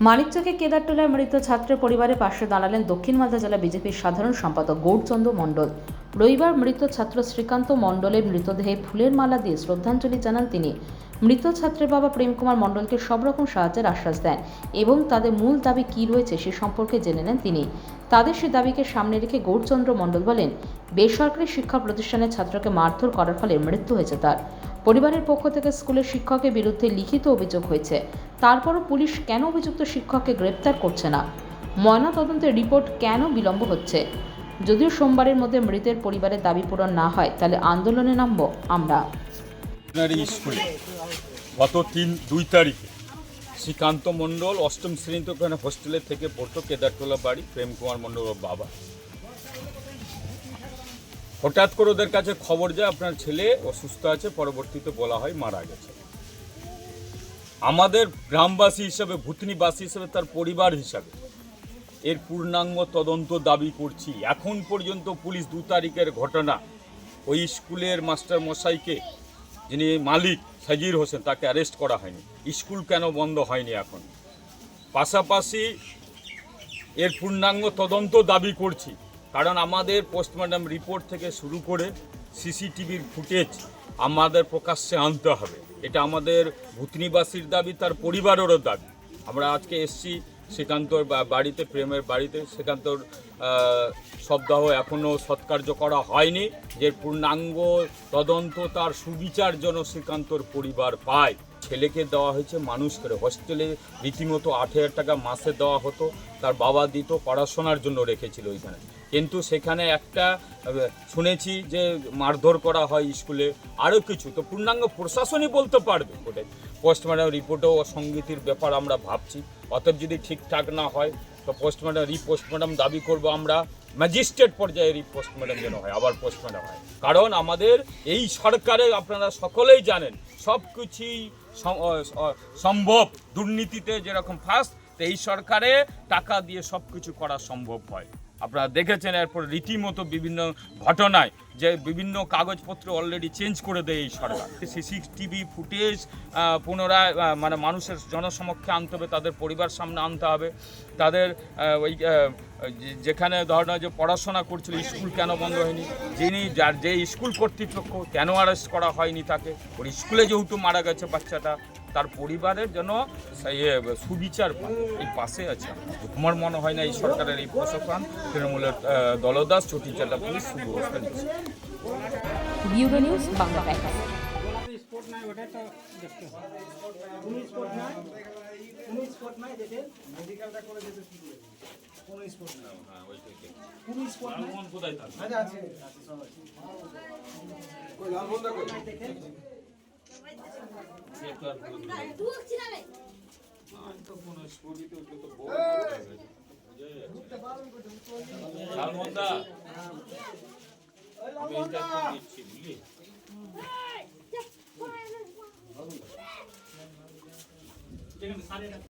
মানিকচকে কেদারটোলায় মৃত ছাত্রের পরিবারের পাশে দাঁড়ালেন দক্ষিণ মালদা জেলা বিজেপির সাধারণ সম্পাদক গৌরচন্দ্র মণ্ডল। রবিবার মৃত ছাত্র শ্রীকান্ত মণ্ডলের মৃতদেহে ফুলের মালা দিয়ে শ্রদ্ধাঞ্জলি জানান তিনি। মৃত ছাত্রের বাবা প্রেম কুমার মণ্ডলকে সব রকম সাহায্যের আশ্বাস দেন এবং তাদের মূল দাবি কী রয়েছে সে সম্পর্কে জেনে নেন তিনি। তাদের সে দাবিকে সামনে রেখে গৌরচন্দ্র মণ্ডল বলেন, বেসরকারি শিক্ষা প্রতিষ্ঠানের ছাত্রকে মারধর করার ফলে মৃত্যু হয়েছে তার। পরিবারের পক্ষ থেকে স্কুলের শিক্ষকের বিরুদ্ধে লিখিত অভিযোগ হয়েছে, তারপরও পুলিশ কেন অভিযুক্ত শিক্ষককে গ্রেপ্তার করছে না? ময়না তদন্তের রিপোর্ট কেন বিলম্ব হচ্ছে? যদিও সোমবারের মধ্যে মৃতের পরিবারের দাবি পূরণ না হয় তাহলে আন্দোলনে নামব আমরা। স্কুলে গত 2 তারিখে শ্রীকান্ত মণ্ডল অষ্টম শ্রেণীতে ওখানে হোস্টেলে থেকে পড়তো, কেদারটোলা বাড়ি, প্রেম কুমার মণ্ডলের বাবা। হঠাৎ করে ওদের কাছে খবর যায় আপনার ছেলে অসুস্থ আছে, পরবর্তীতে বলা হয় মারা গেছে। আমাদের গ্রামবাসী হিসাবে, ভূতনিবাসী হিসাবে, তার পরিবার হিসাবে এর পূর্ণাঙ্গ তদন্ত দাবি করছি। এখন পর্যন্ত পুলিশ 2 তারিখের ঘটনা, ওই স্কুলের মাস্টার মশাইকে, যিনি মালিক সাজির হোসেন, তাকে অ্যারেস্ট করা হয়নি। স্কুল কেন বন্ধ হয়নি এখন? পাশাপাশি এর পূর্ণাঙ্গ তদন্ত দাবি করছি, কারণ আমাদের পোস্টমর্টম রিপোর্ট থেকে শুরু করে সিসিটিভির ফুটেজ আমাদের প্রকাশ্যে আনতে হবে। এটা আমাদের ভূতনিবাসীর দাবি, তার পরিবারেরও দাবি। আমরা আজকে এসছি শ্রীকান্তর বাড়িতে, প্রেমের বাড়িতে। শ্রীকান্তর শবদাহ এখনও সৎকার্য করা হয়নি। যে পূর্ণাঙ্গ তদন্ত, তার সুবিচার যেন শ্রীকান্তর পরিবার পায়। ছেলেকে দেওয়া হয়েছে মানুষ করে, হোস্টেলে রীতিমতো 8,000 টাকা মাসে দেওয়া হতো, তার বাবা দিত, পড়াশোনার জন্য রেখেছিল ওইখানে। কিন্তু সেখানে একটা শুনেছি যে মারধর করা হয় স্কুলে, আরও কিছু। তো পূর্ণাঙ্গ প্রশাসনই বলতে পারবে। ওটা পোস্টমর্টম রিপোর্টেও অসঙ্গতির ব্যাপার আমরা ভাবছি। অতএব যদি ঠিকঠাক না হয় তো পোস্টমর্টম দাবি করব আমরা। ম্যাজিস্ট্রেট পর্যায়ে পোস্টমর্টম যেন হয়, আবার পোস্টমর্টম হয়। কারণ আমাদের এই সরকারে আপনারা সকলেই জানেন সব কিছুই সম্ভব। দুর্নীতিতে যেরকম ফার্স্ট, তো এই সরকারে টাকা দিয়ে সব কিছু করা সম্ভব হয়। আপনারা দেখেছেন এরপর রীতিমতো বিভিন্ন ঘটনায় যে বিভিন্ন কাগজপত্র অলরেডি চেঞ্জ করে দেয় এই সরকার। সিসিটিভি ফুটেজ পুনরায় মানে মানুষের জনসমক্ষে আনতে হবে, তাদের পরিবার সামনে আনতে হবে। তাদের ওই যেখানে ধরনের যে পড়াশোনা করছিল, স্কুল কেন বন্ধ হয়নি, যে স্কুল কর্তৃপক্ষ কেন অ্যারেস্ট করা হয়নি তাকে, ওর স্কুলে যেহেতু মারা গেছে বাচ্চাটা, তার পরিবারের জন্য সুবিচার পায়। এই পাশে আছে। তোমার মনে হয় না এই সরকারের এই প্রশাসন, তৃণমূলের দলদাস, চটি চাটা পুলিশ সুব্যবস্থা নিচ্ছে? Bureau news, Bangla Times.